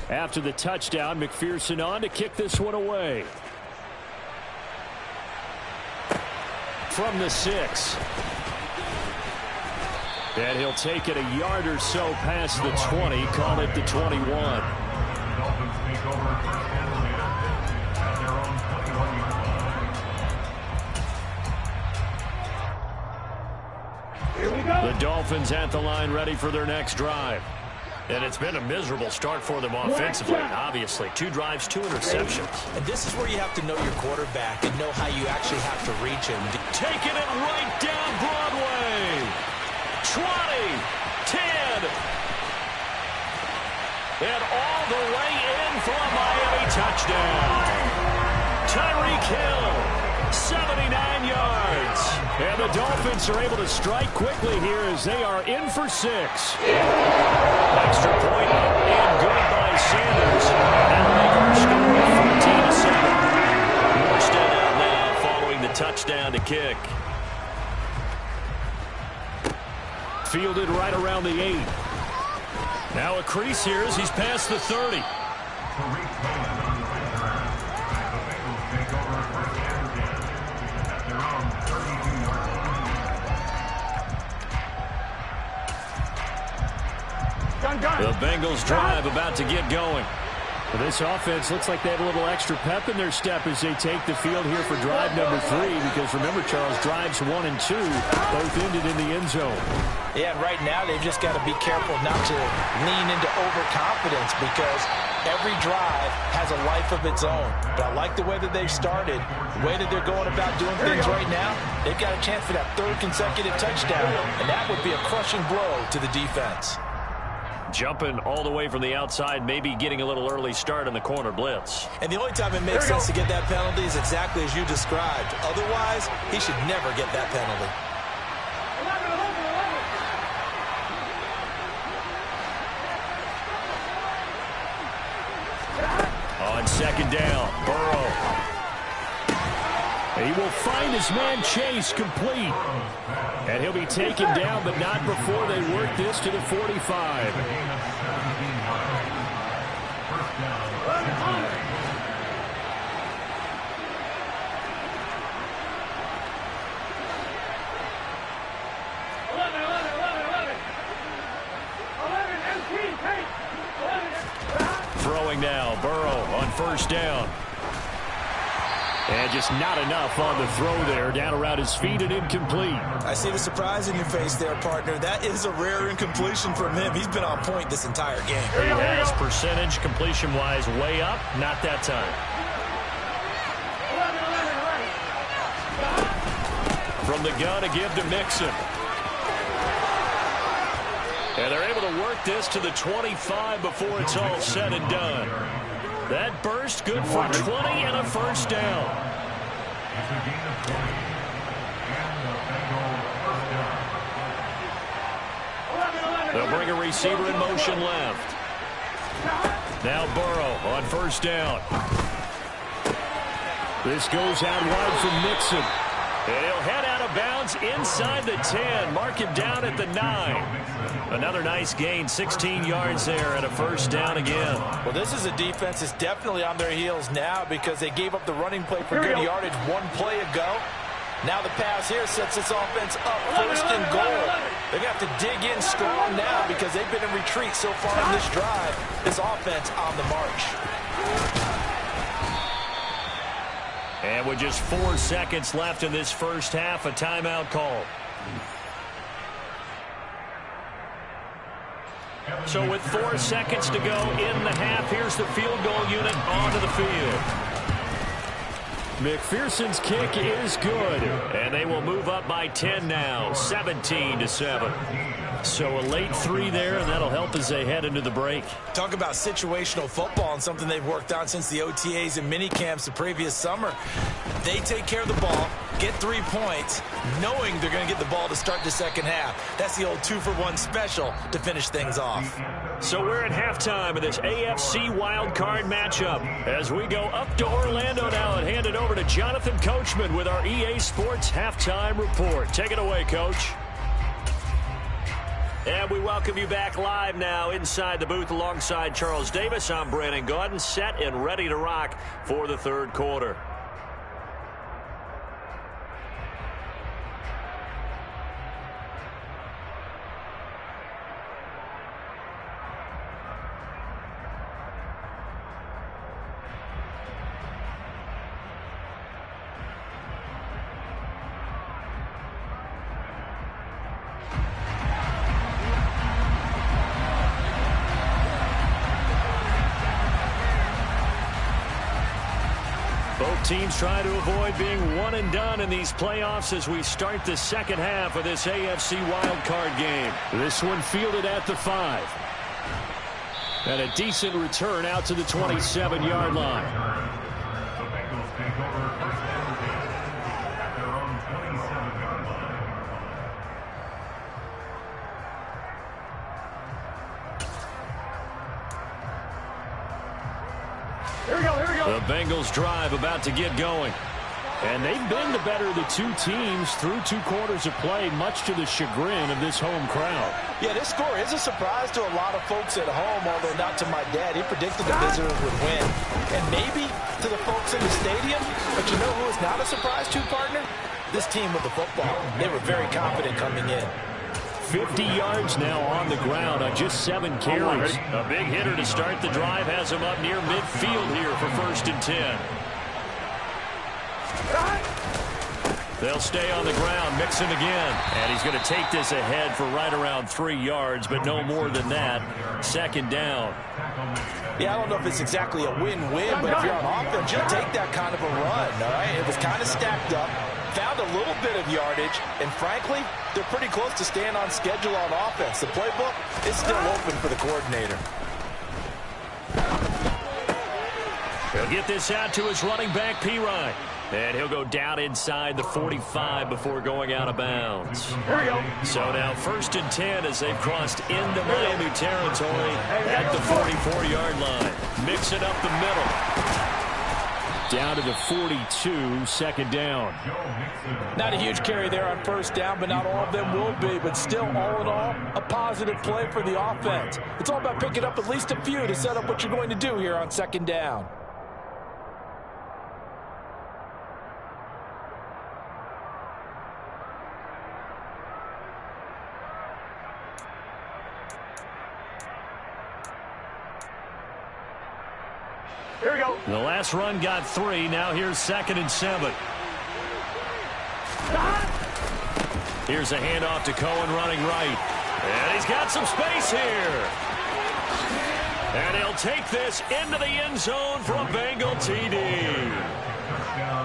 After the touchdown, McPherson on to kick this one away. From the 6. And he'll take it a yard or so past the 20, call it the 21. The Dolphins at the line ready for their next drive. And it's been a miserable start for them offensively, obviously. 2 drives, 2 interceptions. And this is where you have to know your quarterback and know how you actually have to reach him. Taking it right down Broadway. 20, 10. And all the way in for a Miami touchdown. Tyreek Hill, 79 yards. And the Dolphins are able to strike quickly here as they are in for 6. Extra point and good by Sanders. That'll make our score 14-7. Morstead out now following the touchdown to kick. Fielded right around the 8. Now a crease here as he's past the 30. The Bengals drive about to get going. Well, this offense looks like they have a little extra pep in their step as they take the field here for drive number 3. Because remember, Charles, drives 1 and 2 both ended in the end zone. Yeah, and right now they've just got to be careful not to lean into overconfidence because every drive has a life of its own. But I like the way that they've started, the way that they're going about doing things right now. They've got a chance for that 3rd consecutive touchdown, and that would be a crushing blow to the defense. Jumping all the way from the outside, maybe getting a little early start in the corner blitz. And the only time it makes sense to get that penalty is exactly as you described. Otherwise, he should never get that penalty. On 2nd down, Burrow. He will find his man Chase complete. And he'll be taken down, but not before they work this to the 45. Throwing now, Burrow on 1st down. And just not enough on the throw there. Down around his feet and incomplete. I see the surprise in your face there, partner. That is a rare incompletion from him. He's been on point this entire game. He has percentage completion-wise way up. Not that time. From the gun, a give to Mixon. And they're able to work this to the 25 before it's all said and done. That burst good for 20 and a 1st down. They'll bring a receiver in motion left. Now Burrow on 1st down. This goes out wide from Mixon. And he'll head out of bounds inside the 10. Mark him down at the 9. Another nice gain, 16 yards there and a 1st down again. Well, this is a defense that's definitely on their heels now because they gave up the running play for good yardage 1 play ago. Now the pass here sets this offense up 1st and goal. They're going to have to dig in strong now because they've been in retreat so far in this drive. This offense on the march. And with just 4 seconds left in this 1st half, a timeout call. So with 4 seconds to go in the half, here's the field goal unit onto the field. McPherson's kick is good, and they will move up by 10 now, 17-7. So a late 3 there, and that'll help as they head into the break. Talk about situational football and something they've worked on since the OTAs and mini camps the previous summer. They take care of the ball, get 3 points, knowing they're going to get the ball to start the 2nd half. That's the old 2-for-1 special to finish things off. So we're at halftime of this AFC wildcard matchup as we go up to Orlando now and hand it over to Jonathan Coachman with our EA Sports halftime report. Take it away, Coach. And we welcome you back live now inside the booth alongside Charles Davis. I'm Brandon Gaudin, set and ready to rock for the third quarter. Both teams try to avoid being one and done in these playoffs as we start the second half of this AFC wildcard game. This one fielded at the 5. And a decent return out to the 27-yard line. The Bengals drive about to get going. And they've been the better of the two teams through 2 quarters of play, much to the chagrin of this home crowd. Yeah, this score is a surprise to a lot of folks at home, although not to my dad. He predicted the visitors would win. And maybe to the folks in the stadium. But you know who is not a surprise to, partner? This team with the football. They were very confident coming in. 50 yards now on the ground on just 7 carries. A big hitter to start the drive has him up near midfield here for 1st and 10. They'll stay on the ground, mix him again. And he's going to take this ahead for right around 3 yards, but no more than that. 2nd down. Yeah, I don't know if it's exactly a win-win, but if you're on offense, you'll take that kind of a run, all right? It was kind of stacked up. Found a little bit of yardage, and frankly, they're pretty close to staying on schedule on offense. The playbook is still open for the coordinator. He'll get this out to his running back, Pirine. And he'll go down inside the 45 before going out of bounds. So now 1st and 10 as they've crossed into Miami territory at the 44-yard line. Mixing up the middle. Down to the 42, 2nd down. Not a huge carry there on 1st down, but not all of them will be. But still, all in all, a positive play for the offense. It's all about picking up at least a few to set up what you're going to do here on 2nd down. Here we go. The last run got 3. Now here's 2nd and 7. Here's a handoff to Cohen running right. And he's got some space here. And he'll take this into the end zone for a Bengal TD.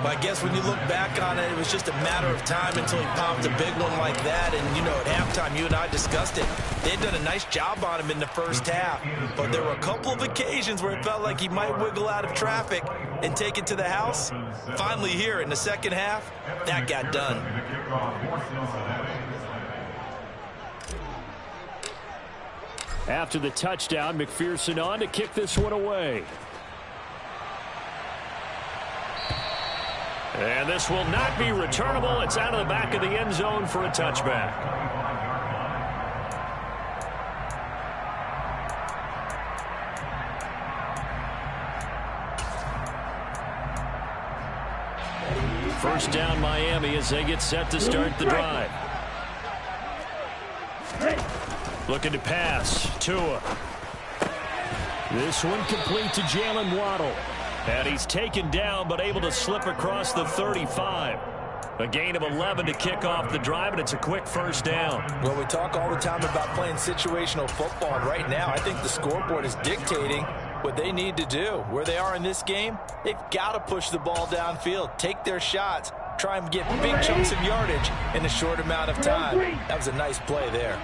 But I guess when you look back on it, it was just a matter of time until he popped a big one like that. And, you know, at halftime, you and I discussed it. They'd done a nice job on him in the 1st half. But there were a couple of occasions where it felt like he might wiggle out of traffic and take it to the house. Finally here in the 2nd half, that got done. After the touchdown, McPherson on to kick this one away. And this will not be returnable. It's out of the back of the end zone for a touchback. First down Miami as they get set to start the drive. Looking to pass. Tua. This one complete to Jalen Waddle. And he's taken down but able to slip across the 35. A gain of 11 to kick off the drive, and it's a quick 1st down. Well, we talk all the time about playing situational football. And right now, I think the scoreboard is dictating what they need to do. Where they are in this game, they've got to push the ball downfield, take their shots, try and get big chunks of yardage in a short amount of time. That was a nice play there.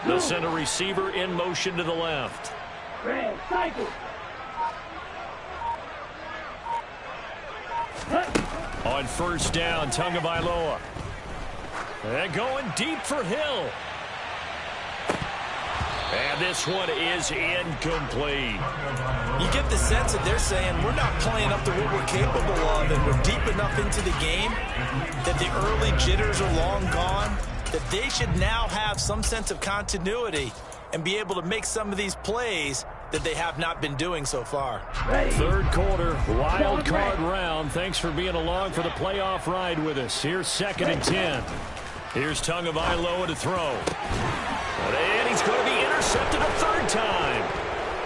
They'll send a receiver in motion to the left. On 1st down, And this one is incomplete. You get the sense that they're saying we're not playing up to what we're capable of, and we're deep enough into the game that the early jitters are long gone, that they should now have some sense of continuity and be able to make some of these plays that they have not been doing so far. Third quarter, wild card round. Thanks for being along for the playoff ride with us. Here's 2nd and 10. Here's Tagovailoa to throw. And he's going to be intercepted a third time.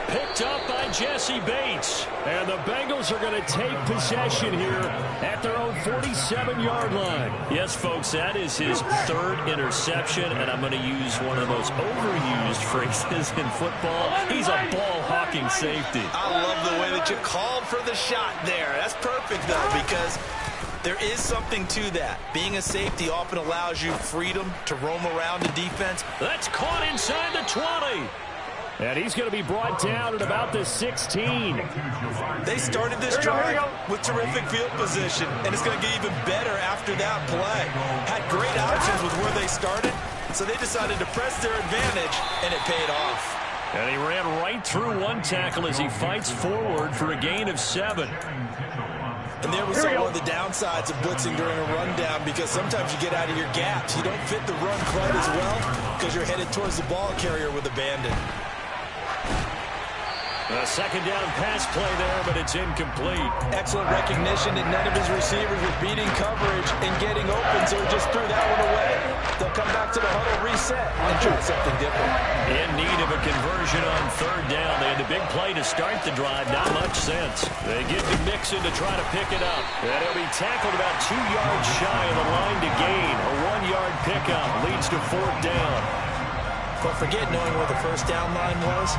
Picked up by Jesse Bates. And the Bengals are going to take possession here at their own 47-yard line. Yes, folks, that is his 3rd interception, and I'm going to use one of the most overused phrases in football. He's a ball-hawking safety. I love the way that you called for the shot there. That's perfect, though, because there is something to that. Being a safety often allows you freedom to roam around the defense. That's caught inside the 20. And he's going to be brought down at about the 16. They started this drive with terrific field position, and it's going to get even better after that play. Had great options with where they started, so they decided to press their advantage, and it paid off. And he ran right through one tackle as he fights forward for a gain of 7. And there we saw one of the downsides of blitzing during a rundown, because sometimes you get out of your gaps. You don't fit the run quite as well because you're headed towards the ball carrier with abandon. A 2nd down pass play there, but it's incomplete. Excellent recognition that none of his receivers were beating coverage and getting open, so he just threw that one away. They'll come back to the huddle, reset, and try something different. In need of a conversion on 3rd down. They had the big play to start the drive. Not much sense. They give to Mixon to try to pick it up. And he'll be tackled about 2 yards shy of the line to gain. A 1-yard pickup leads to 4th down. But forget knowing where the first down line was.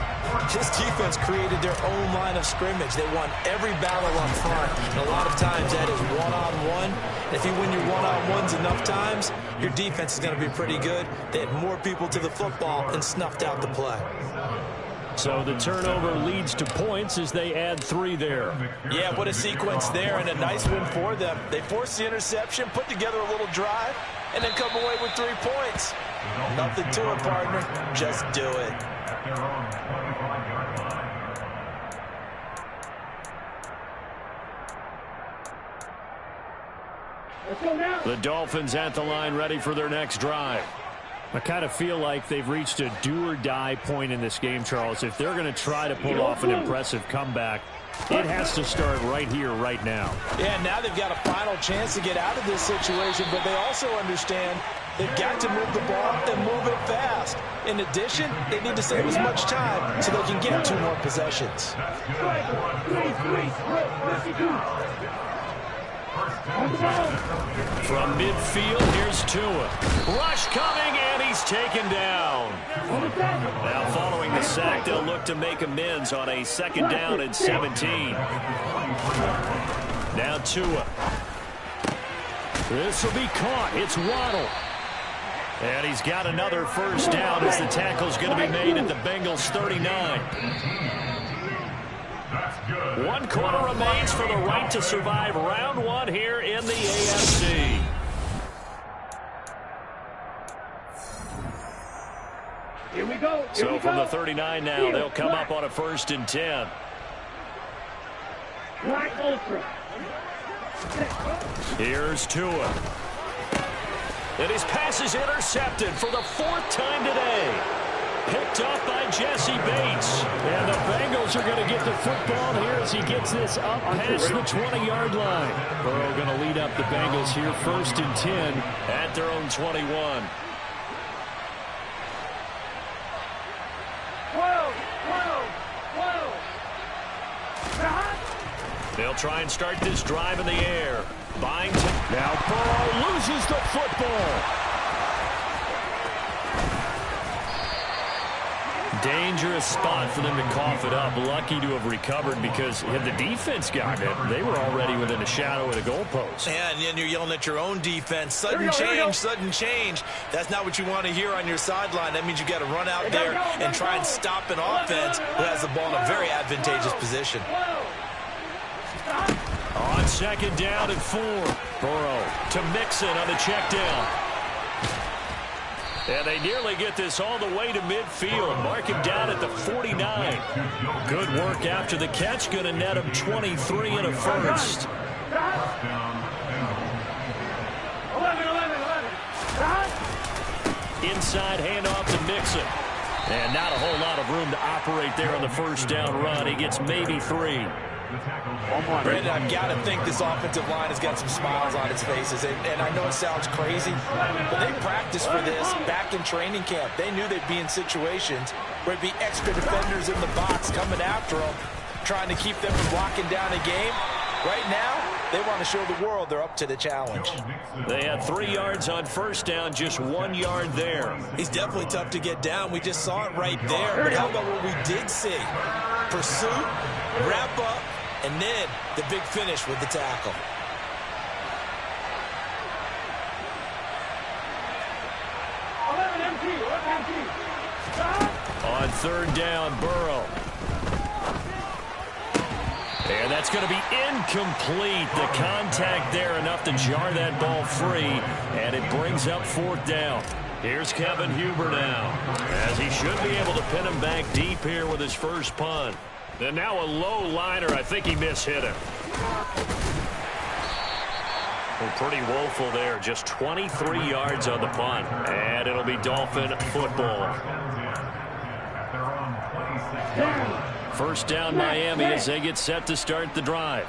This defense created their own line of scrimmage. They won every battle up front, and a lot of times that is one-on-one. If you win your one-on-ones enough times, your defense is going to be pretty good. They had more people to the football and snuffed out the play. So the turnover leads to points as they add 3 there. Yeah, what a sequence there, and a nice win for them. They forced the interception, put together a little drive, and then come away with 3 points. Nothing to it, partner. Just do it. The Dolphins at the line, ready for their next drive. I kind of feel like they've reached a do-or-die point in this game, Charles. If they're going to try to pull off an impressive comeback, it has to start right here, right now. Yeah, now they've got a final chance to get out of this situation, but they also understand they've got to move the ball and move it fast. In addition, they need to save as much time so they can get 2 more possessions. From midfield, here's Tua. Rush coming, and he's taken down. Now following the sack, they'll look to make amends on a 2nd down and 17. Now Tua. This will be caught. It's Waddle. And he's got another 1st down as the tackle's going to be made at the Bengals 39. 1 quarter remains for the right to survive round 1 here in the AFC. Here we go. So from the 39 now, they'll come up on a 1st and 10. Black Ultra. Here's Tua. And his pass is intercepted for the 4th time today. Picked up by Jesse Bates. And the Bengals are going to get the football here as he gets this up past the 20-yard line. Burrow going to lead up the Bengals here 1st and 10 at their own 21. 12. They'll try and start this drive in the air. Byington. Now Burrow loses the football. Dangerous spot for them to cough it up. Lucky to have recovered, because had the defense gotten it, they were already within a shadow of the goalpost. Yeah, and then you're yelling at your own defense. Sudden change. That's not what you want to hear on your sideline. That means you got to run out there and try and stop an offense who has the ball in a very advantageous position. On 2nd down and 4. Burrow to Mixon on the check down. And they nearly get this all the way to midfield. Mark him down at the 49. Good work after the catch. Going to net him 23 and a first. Inside handoff to Mixon. And not a whole lot of room to operate there on the first down run. He gets maybe 3. Brandon, I've got to think this offensive line has got some smiles on its faces. And I know it sounds crazy, but they practiced for this back in training camp. They knew they'd be in situations where it'd be extra defenders in the box coming after them, trying to keep them from locking down a game. Right now, they want to show the world they're up to the challenge. They had 3 yards on first down, just 1 yard there. He's definitely tough to get down. We just saw it right there. But how about what we did see? Pursuit, wrap up, and then the big finish with the tackle. On third down, Burrow. And that's going to be incomplete. The contact there enough to jar that ball free, and it brings up fourth down. Here's Kevin Huber now, as he should be able to pin him back deep here with his first punt. And now a low liner. I think he mishit him. Well, pretty woeful there. Just 23 yards on the punt. And it'll be Dolphin football. First down Miami as they get set to start the drive.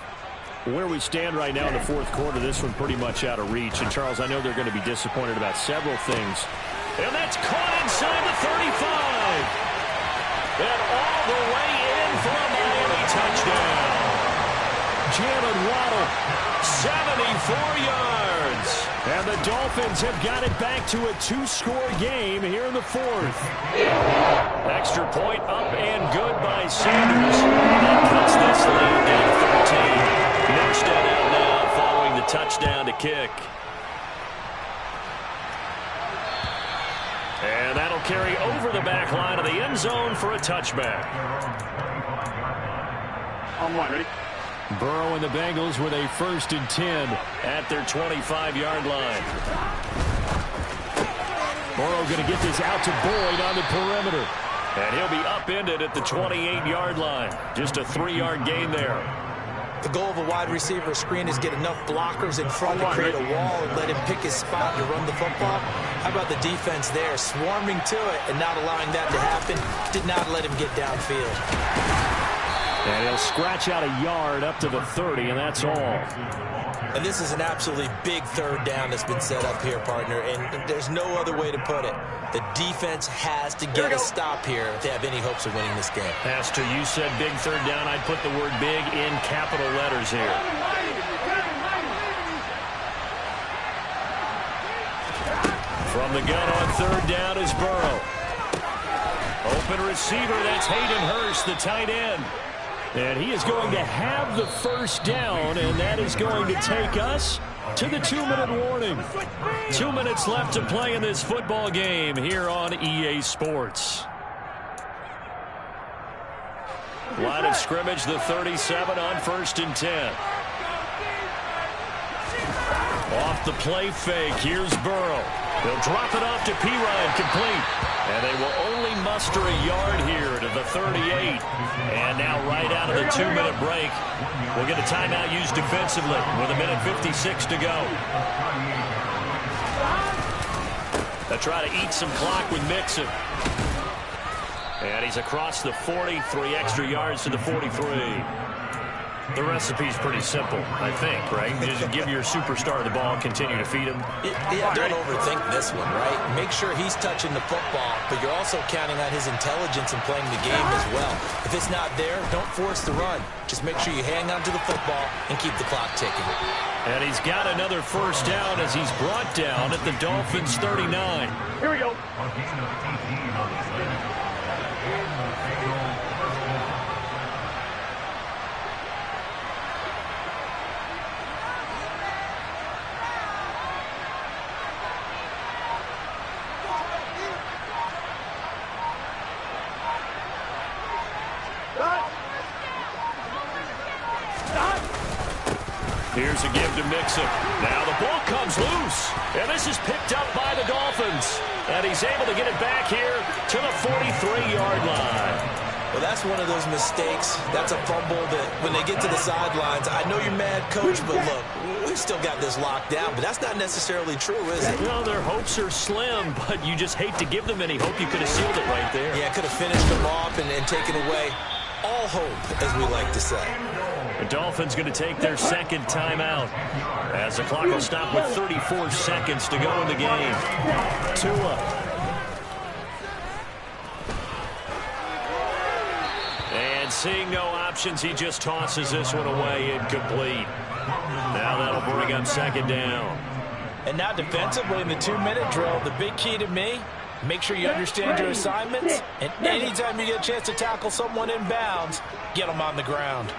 Where we stand right now in the fourth quarter, this one pretty much out of reach. And, Charles, I know they're going to be disappointed about several things. And that's caught inside the 35. And all the way in for a Miami touchdown. Jalen Waddle, 74 yards. And the Dolphins have got it back to a 2-score game here in the fourth. Extra point up and good by Sanders. And that cuts this lead down 13. Nurstead out now following the touchdown to kick. And that'll carry over the back line of the end zone for a touchback. On one, ready? Burrow and the Bengals with a 1st and 10 at their 25-yard line. Burrow going to get this out to Boyd on the perimeter. And he'll be upended at the 28-yard line. Just a 3-yard gain there. The goal of a wide receiver screen is get enough blockers in front to create a wall and let him pick his spot to run the football. How about the defense there, swarming to it and not allowing that to happen? Did not let him get downfield. And he'll scratch out a yard up to the 30, and that's all. And this is an absolutely big third down that's been set up here, partner, and there's no other way to put it. The defense has to get a stop here if they have any hopes of winning this game. Pastor, you said big third down. I'd put the word big in capital letters here. From the gun on third down is Burrow. Open receiver, that's Hayden Hurst, the tight end. And he is going to have the first down, and that is going to take us to the 2-minute warning. 2 minutes left to play in this football game here on EA Sports. Line of scrimmage, the 37 on 1st and 10. Off the play fake, here's Burrow. They'll drop it off to Pirine, complete. And they will only muster a yard here to the 38. And now right out of the 2-minute break, we'll get a timeout used defensively with 1:56 to go. They'll try to eat some clock with Mixon. And he's across the 40, 3 extra yards to the 43. The recipe's pretty simple, I think, right? Just give your superstar the ball and continue to feed him. Yeah, don't overthink this one, right? Make sure he's touching the football, but you're also counting on his intelligence in playing the game as well. If it's not there, don't force the run. Just make sure you hang on to the football and keep the clock ticking. And he's got another first down as he's brought down at the Dolphins' 39. Here we go. Here's a give to Mixon. Now the ball comes loose. And this is picked up by the Dolphins. And he's able to get it back here to the 43-yard line. Well, that's one of those mistakes. That's a fumble that when they get to the sidelines, I know you're mad, Coach, but look, we've still got this locked down. But that's not necessarily true, is it? Well, their hopes are slim, but you just hate to give them any hope. You could have sealed it right there. Yeah, could have finished them off and taken away all hope, as we like to say. The Dolphins going to take their second timeout as the clock will stop with 34 seconds to go in the game. Tua. And seeing no options, he just tosses this one away, incomplete. Now that'll bring up second down. And now defensively in the 2-minute drill, the big key to me, make sure you understand your assignments, and anytime you get a chance to tackle someone in bounds, get them on the ground.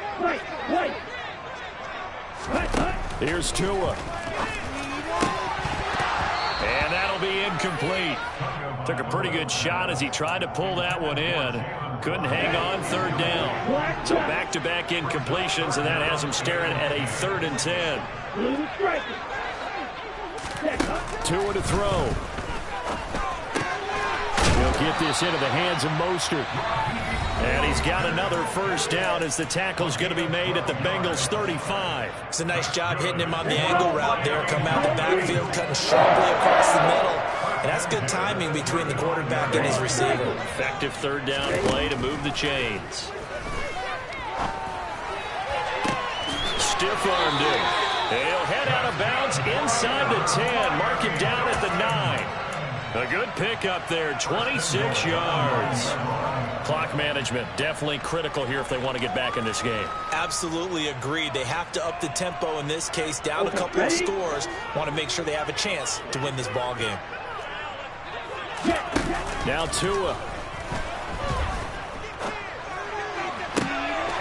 Here's Tua. And that'll be incomplete. Took a pretty good shot as he tried to pull that one in. Couldn't hang on, third down. So back-to-back incompletions, and that has him staring at a 3rd and 10. Tua to throw. He'll get this into the hands of Mostert. And he's got another first down as the tackle's going to be made at the Bengals 35. It's a nice job hitting him on the angle route there. Come out the backfield, cutting sharply across the middle. And that's good timing between the quarterback and his receiver. Effective third down play to move the chains. Stiff-armed him. He'll head out of bounds inside the 10. Mark him down at the 9. A good pickup there, 26 yards. Clock management definitely critical here if they want to get back in this game. Absolutely agreed. They have to up the tempo in this case, down a couple of scores. Want to make sure they have a chance to win this ball game. Now Tua.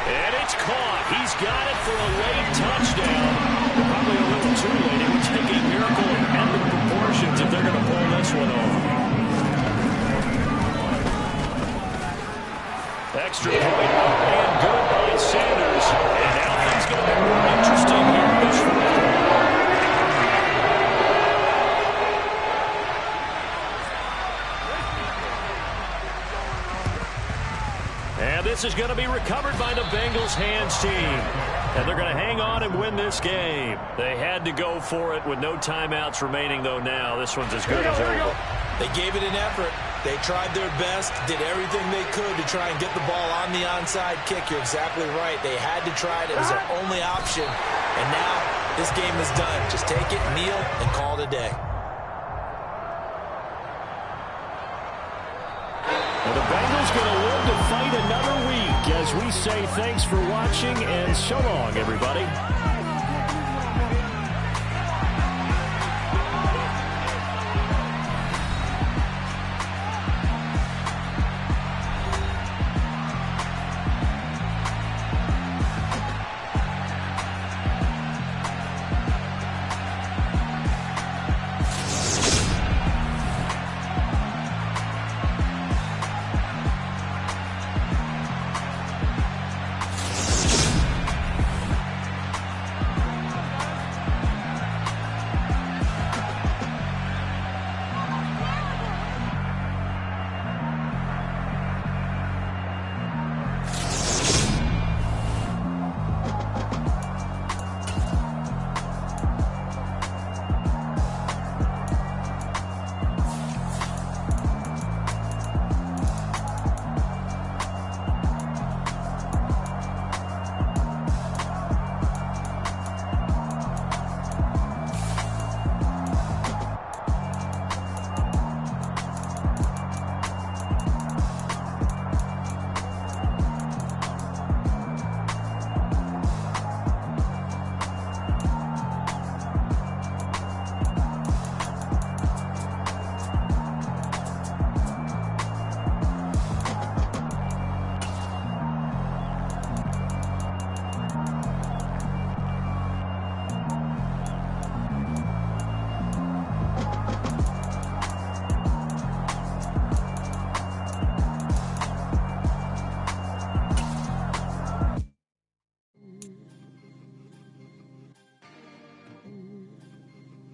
And it's caught. He's got it for a late touchdown. Probably a little too late. It would take a miracle of epic proportions if they're going to pull this one off. Extra point up and good by Sanders. And now things going to be more interesting here in this one. And this is going to be recovered by the Bengals hands team. And they're going to hang on and win this game. They had to go for it with no timeouts remaining, though, now. This one's as good as over. They gave it an effort. They tried their best, did everything they could to try and get the ball on the onside kick. You're exactly right. They had to try it. It was their only option. And now this game is done. Just take it, kneel, and call it a day. And the Bengals going to live to fight another week as we say thanks for watching and so long, everybody.